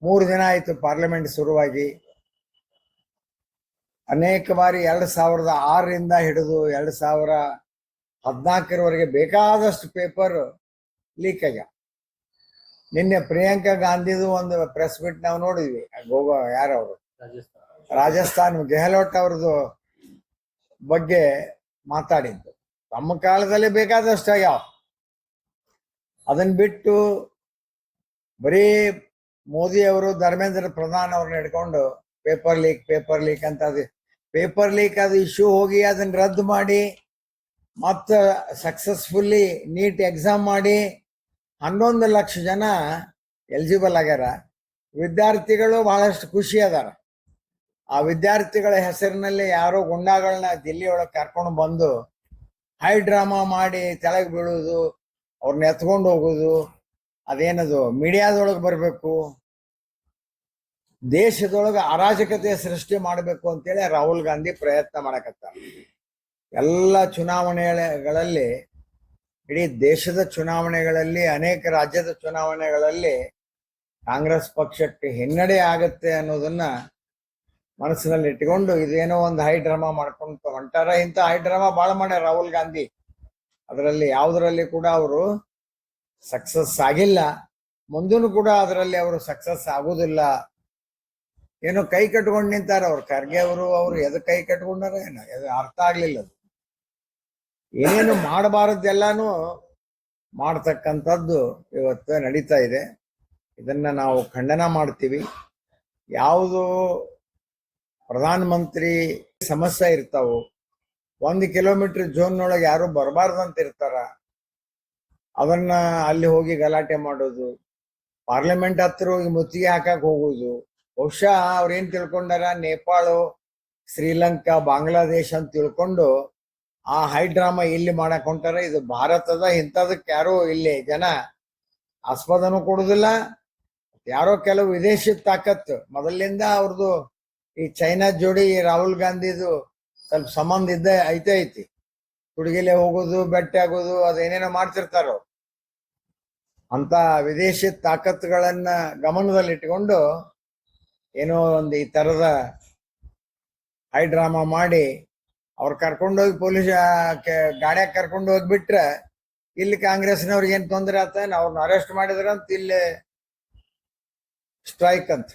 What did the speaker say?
3 ದಿನ ಆಯಿತು ಪಾರ್ಲಿಮೆಂಟ್ ಶುರುವಾಗಿ. ಅನೇಕ ಬಾರಿ 2006ರಿಂದ ಹಿಡಿದು 2014ರವರೆಗೆ ಬೇಕಾದಷ್ಟು ಪೇಪರ್ ಲೀಕ್ ಆಗ್ಯಾವ. ನಿನ್ನೆ ಪ್ರಿಯಾಂಕಾ ಗಾಂಧಿದು ಒಂದು ಪ್ರೆಸ್ ಮೀಟ್ ನಾವು ನೋಡಿದ್ವಿ. ಯಾರವರು ರಾಜಸ್ಥಾನ್ ಗೆಹ್ಲೋಟ್ ಅವ್ರದ್ದು ಬಗ್ಗೆ ಮಾತಾಡಿದ್ದು. ತಮ್ಮ ಕಾಲದಲ್ಲಿ ಬೇಕಾದಷ್ಟು ಆಗ್ಯಾವ. ಅದನ್ನ ಬಿಟ್ಟು ಬರೀ ಮೋದಿ ಅವರು ಧರ್ಮೇಂದ್ರ ಪ್ರಧಾನ್ ಅವ್ರನ್ನ ಹಿಡ್ಕೊಂಡು ಪೇಪರ್ ಲೀಕ್ ಅಂತ ಪೇಪರ್ ಲೀಕ್ ಅದು ಇಶ್ಯೂ ಹೋಗಿ ಅದನ್ನ ರದ್ದು ಮಾಡಿ ಮತ್ತೆ ಸಕ್ಸಸ್ಫುಲ್ಲಿ ನೀಟ್ ಎಕ್ಸಾಮ್ ಮಾಡಿ 11 ಲಕ್ಷ ಜನ ಎಲಿಜಿಬಲ್ ಆಗ್ಯಾರ. ವಿದ್ಯಾರ್ಥಿಗಳು ಬಹಳಷ್ಟು ಖುಷಿ ಅದಾರ. ಆ ವಿದ್ಯಾರ್ಥಿಗಳ ಹೆಸರಿನಲ್ಲಿ ಯಾರೋ ಗುಂಡಾಗಳನ್ನ ದಿಲ್ಲಿ ಒಳಗೆ ಕರ್ಕೊಂಡು ಬಂದು ಹೈ ಡ್ರಾಮಾ ಮಾಡಿ ಕೆಳಗೆ ಬೀಳುವುದು, ಅವ್ರನ್ನ ಎತ್ಕೊಂಡು ಹೋಗುದು, ಅದೇನದು ಮೀಡಿಯಾದೊಳಗೆ ಬರಬೇಕು, ದೇಶದೊಳಗೆ ಅರಾಜಕತೆ ಸೃಷ್ಟಿ ಮಾಡಬೇಕು ಅಂತೇಳಿ ರಾಹುಲ್ ಗಾಂಧಿ ಪ್ರಯತ್ನ ಮಾಡಕತ್ತಾರ. ಎಲ್ಲ ಚುನಾವಣೆಗಳಲ್ಲಿ, ಇಡೀ ದೇಶದ ಚುನಾವಣೆಗಳಲ್ಲಿ, ಅನೇಕ ರಾಜ್ಯದ ಚುನಾವಣೆಗಳಲ್ಲಿ ಕಾಂಗ್ರೆಸ್ ಪಕ್ಷಕ್ಕೆ ಹಿನ್ನಡೆ ಆಗತ್ತೆ ಅನ್ನೋದನ್ನ ಮನಸ್ಸಿನಲ್ಲಿ ಇಟ್ಕೊಂಡು ಇದೇನೋ ಒಂದು ಹೈ ಡ್ರಾಮಾ ಮಾಡ್ಕೊಂಡು ಹೊಂಟಾರ. ಇಂಥ ಹೈ ಡ್ರಾಮಾ ಭಾಳ ಮಾಡ್ಯಾರ ರಾಹುಲ್ ಗಾಂಧಿ. ಅದರಲ್ಲಿ ಯಾವುದರಲ್ಲಿ ಕೂಡ ಅವರು ಸಕ್ಸಸ್ ಆಗಿಲ್ಲ, ಮುಂದೂ ಕೂಡ ಅದರಲ್ಲಿ ಅವರು ಸಕ್ಸಸ್ ಆಗುದಿಲ್ಲ. ಏನೋ ಕೈ ಕಟ್ಕೊಂಡು ನಿಂತಾರ ಅವ್ರು. ಖರ್ಗೆ ಅವರು ಎದಕ್ಕೆ ಕೈ ಕಟ್ಕೊಂಡಾರ ಏನೋ ಅರ್ಥ ಆಗ್ಲಿಲ್ಲ. ಅದು ಏನೇನು ಮಾಡಬಾರದೆಲ್ಲಾನು ಮಾಡ್ತಕ್ಕಂಥದ್ದು ಇವತ್ತು ನಡೀತಾ ಇದೆ. ಇದನ್ನ ನಾವು ಖಂಡನ ಮಾಡ್ತೀವಿ. ಯಾವುದು ಪ್ರಧಾನ ಮಂತ್ರಿ ಸಮಸ್ಯೆ ಇರ್ತಾವು, 1 ಕಿಲೋಮೀಟರ್ ಝೋನ್ನೊಳಗೆ ಯಾರು ಬರಬಾರ್ದಂತ ಇರ್ತಾರ, ಅದನ್ನ ಅಲ್ಲಿ ಹೋಗಿ ಗಲಾಟೆ ಮಾಡೋದು, ಪಾರ್ಲಿಮೆಂಟ್ ಹತ್ರ ಹೋಗಿ ಮುತ್ತಿಗೆ ಹಾಕಕ್ ಹೋಗುದು. ಬಹುಶಃ ಅವ್ರೇನ್ ತಿಳ್ಕೊಂಡಾರ, ನೇಪಾಳ, ಶ್ರೀಲಂಕಾ, ಬಾಂಗ್ಲಾದೇಶ ಅಂತ ತಿಳ್ಕೊಂಡು ಆ ಹೈ ಡ್ರಾಮಾ ಇಲ್ಲಿ ಮಾಡಕ್ ಹೊಂಟಾರ. ಇದು ಭಾರತದ ಇಂಥದಕ್ಕೆ ಯಾರೋ ಇಲ್ಲಿ ಜನ ಆಸ್ಪದನೂ ಕೊಡುದಿಲ್ಲ. ಯಾರೋ ಕೆಲವು ವಿದೇಶಿ ತಾಕತ್ತು ಮೊದಲಿಂದ ಅವ್ರದ್ದು ಈ ಚೈನಾ ಜೋಡಿ ರಾಹುಲ್ ಗಾಂಧಿದು ಸ್ವಲ್ಪ ಸಂಬಂಧ ಐತಿ. ಹುಡುಗಿಲೆ ಹೋಗೋದು, ಭೇಟಿ ಆಗೋದು, ಅದೇನೇನೋ ಮಾಡ್ತಿರ್ತಾರೋ. ಅಂತ ವಿದೇಶಿ ತಾಕತ್ತುಗಳನ್ನ ಗಮನದಲ್ಲಿಟ್ಕೊಂಡು ಏನೋ ಒಂದು ಈ ತರದ ಹೈ ಡ್ರಾಮಾ ಮಾಡಿ ಅವ್ರು ಕರ್ಕೊಂಡೋಗಿ ಪೊಲೀಸ್ ಗಾಡಿಯಾಗ ಕರ್ಕೊಂಡು ಹೋಗ್ಬಿಟ್ರೆ ಇಲ್ಲಿ ಕಾಂಗ್ರೆಸ್ನವ್ರಿಗೆ ಏನ್ ತೊಂದರೆ ಆತ, ಅವ್ರನ್ನ ಅರೆಸ್ಟ್ ಮಾಡಿದ್ರಂತ ಇಲ್ಲಿ ಸ್ಟ್ರೈಕ್ ಅಂತ